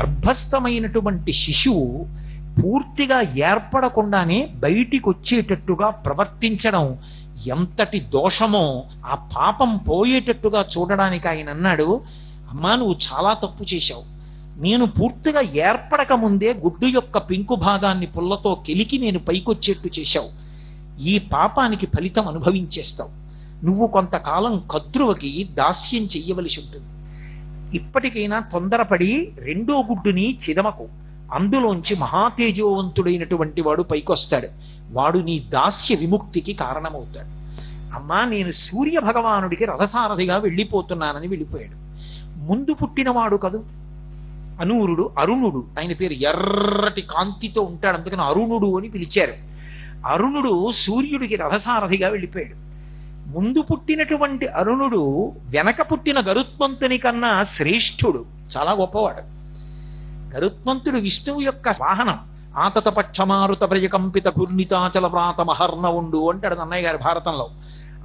గర్భస్థమైనటువంటి శిశువు పూర్తిగా ఏర్పడకుండానే బయటికి వచ్చేటట్టుగా ప్రవర్తించడం ఎంతటి దోషమో ఆ పాపం పోయేటట్టుగా చూడడానికి ఆయన అన్నాడు, అమ్మా నువ్వు చాలా తప్పు చేశావు. నేను పూర్తిగా ఏర్పడక ముందే గుడ్డు యొక్క పెంకు భాగాన్ని పుల్లతో కెలికి నేను పైకొచ్చేట్టు చేశావు. ఈ పాపానికి ఫలితం అనుభవించేస్తావు. నువ్వు కొంతకాలం కద్రువకి దాస్యం చెయ్యవలసి ఉంటుంది. ఇప్పటికైనా తొందరపడి రెండో గుడ్డుని చిదమకు, అందులోంచి మహాతేజోవంతుడైనటువంటి వాడు పైకొస్తాడు. వాడు నీ దాస్య విముక్తికి కారణమవుతాడు. అమ్మా నేను సూర్య భగవానుడికి రథసారథిగా వెళ్ళిపోతున్నానని వెళ్ళిపోయాడు. ముందు పుట్టినవాడు కదూ అనూరుడు, అరుణుడు ఆయన పేరు, ఎర్రటి కాంతితో ఉంటాడు, అందుకని అరుణుడు అని పిలిచారు. అరుణుడు సూర్యుడికి రథసారథిగా వెళ్ళిపోయాడు. ముందు పుట్టినటువంటి అరుణుడు వెనక పుట్టిన గరుత్మంతుని కన్నా శ్రేష్ఠుడు, చాలా గొప్పవాడు. గరుత్మంతుడు విష్ణువు యొక్క వాహనం. ఆతత పక్షమారుత ప్రజకంపిత పూర్ణితాచల వ్రాత మహర్ణవుండు అంటాడు అన్నయ్య గారి భారతంలో.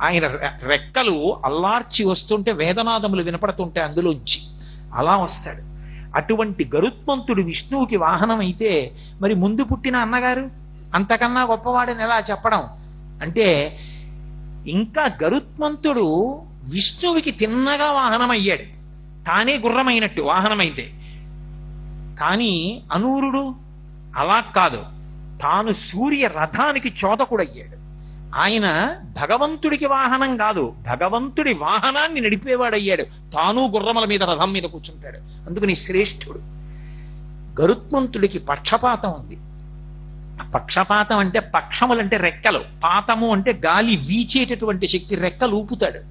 ఆయన రెక్కలు అల్లార్చి వస్తుంటే వేదనాదములు వినపడుతుంటే అందులోంచి అలా వస్తాడు. అటువంటి గరుత్మంతుడు విష్ణువుకి వాహనం అయితే మరి ముందు పుట్టిన అన్నగారు అంతకన్నా గొప్పవాడని ఎలా చెప్పడం అంటే, ఇంకా గరుత్మంతుడు విష్ణువుకి తిన్నగా వాహనమయ్యాడు, తానే గుర్రమైనట్టు వాహనమైతే. కానీ అనూరుడు అలా కాదు, తాను సూర్య రథానికి చోదకుడయ్యాడు. ఆయన భగవంతుడికి వాహనం కాదు, భగవంతుడి వాహనాన్ని నడిపేవాడయ్యాడు. తాను గుర్రముల మీద రథం మీద కూర్చుంటాడు. అందుకని శ్రేష్ఠుడు. గరుత్మంతుడికి పక్షపాతం ఉంది. పక్షపాతం అంటే పక్షములంటే రెక్కలు, పాతము అంటే గాలి వీచేటటువంటి శక్తి. రెక్కలు ఊపుతాడు,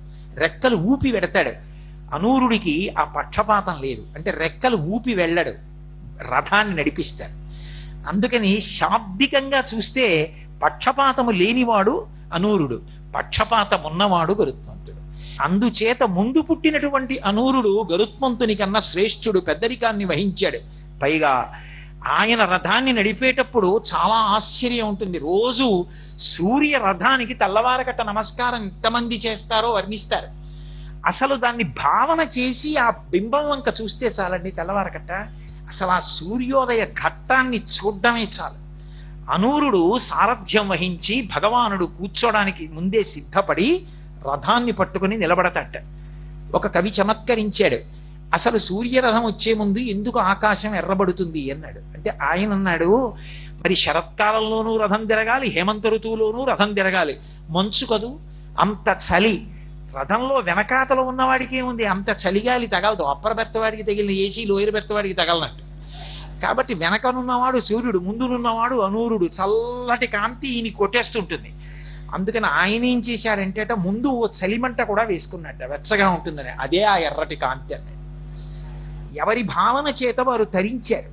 రెక్కలు ఊపి వెడతాడు. అనూరుడికి ఆ పక్షపాతం లేదు, అంటే రెక్కలు ఊపి వెళ్ళడు, రథాన్ని నడిపిస్తాడు. అందుకని శాబ్దికంగా చూస్తే పక్షపాతము లేనివాడు అనూరుడు, పక్షపాతం ఉన్నవాడు గరుత్మంతుడు. అందుచేత ముందు పుట్టినటువంటి అనూరుడు గరుత్మంతుని కన్నా శ్రేష్ఠుడు, పెద్దరికాన్ని వహించాడు. పైగా ఆయన రథాన్ని నడిపేటప్పుడు చాలా ఆశ్చర్యం ఉంటుంది. రోజు సూర్య రథానికి తెల్లవారకట్ట నమస్కారం ఎంతమంది చేస్తారో వర్ణిస్తారు. అసలు దాన్ని భావన చేసి ఆ బింబం వంక చూస్తే చాలండి తెల్లవారకట్ట. అసలు ఆ సూర్యోదయ ఘట్టాన్ని చూడ్డమే చాలు. అనూరుడు సారథ్యం వహించి భగవానుడు కూర్చోడానికి ముందే సిద్ధపడి రథాన్ని పట్టుకుని నిలబడతట. ఒక కవి చమత్కరించాడు, అసలు సూర్యరథం వచ్చే ముందు ఎందుకు ఆకాశం ఎర్రబడుతుంది అన్నాడు. అంటే ఆయన అన్నాడు, మరి శరత్కాలంలోనూ రథం తిరగాలి, హేమంత ఋతువులోనూ రథం తిరగాలి, మంచు కదూ, అంత చలి. రథంలో వెనకాతలో ఉన్నవాడికి ఏముంది, అంత చలిగాలి తగలదు. అప్పర్ బెర్తవాడికి తగిలిన ఏసీ లోయర్ బెర్తవాడికి తగలనట్టు. కాబట్టి వెనకనున్నవాడు సూర్యుడు, ముందునున్నవాడు అనూరుడు. చల్లటి కాంతి ఈయన కొట్టేస్తుంటుంది. అందుకని ఆయన ఏం చేశాడంటే ముందు ఓ చలిమంట కూడా వేసుకున్నట్ట, వెచ్చగా ఉంటుందని. అదే ఆ ఎర్రటి కాంతి అన్నది. ఎవరి భావన చేత వారు తరించారు.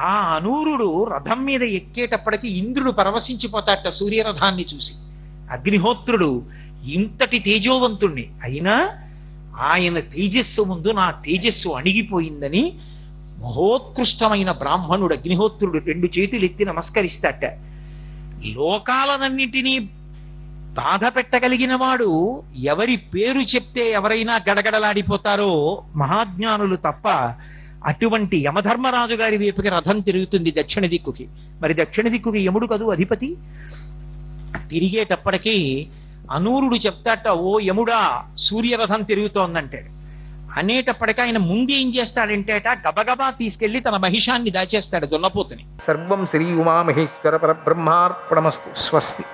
ఆ అనూరుడు రథం మీద ఎక్కేటప్పటికి ఇంద్రుడు పరవశించిపోతాట సూర్యరథాన్ని చూసి. అగ్నిహోత్రుడు ఇంతటి తేజోవంతుణ్ణి అయినా ఆయన తేజస్సు ముందు నా తేజస్సు అణిగిపోయిందని మహోత్కృష్టమైన బ్రాహ్మణుడు అగ్నిహోత్రుడు 2 చేతులు ఎత్తి నమస్కరిస్తాట. లోకాలనన్నిటినీ బాధ పెట్టగలిగిన వాడు ఎవరి పేరు చెప్తే ఎవరైనా గడగడలాడిపోతారో మహాజ్ఞానులు తప్ప. అటువంటి యమధర్మరాజు గారి వైపుకి రథం తిరుగుతుంది దక్షిణ దిక్కుకి. మరి దక్షిణ దిక్కుకి యముడు కదూ అధిపతి. తిరిగేటప్పటికీ అనూరుడు చెప్తాట, ఓ యముడా సూర్యరథం తిరుగుతోందంటాడు. అనేటప్పటికీ ఆయన ముందేం చేస్తాడంటేట గబగబా తీసుకెళ్లి తన మహిషాన్ని దాచేస్తాడు, దున్నపోతుని. సర్వం శ్రీ ఉమామహేశ్వర పరబ్రహ్మార్పణమస్తు. స్వస్తి.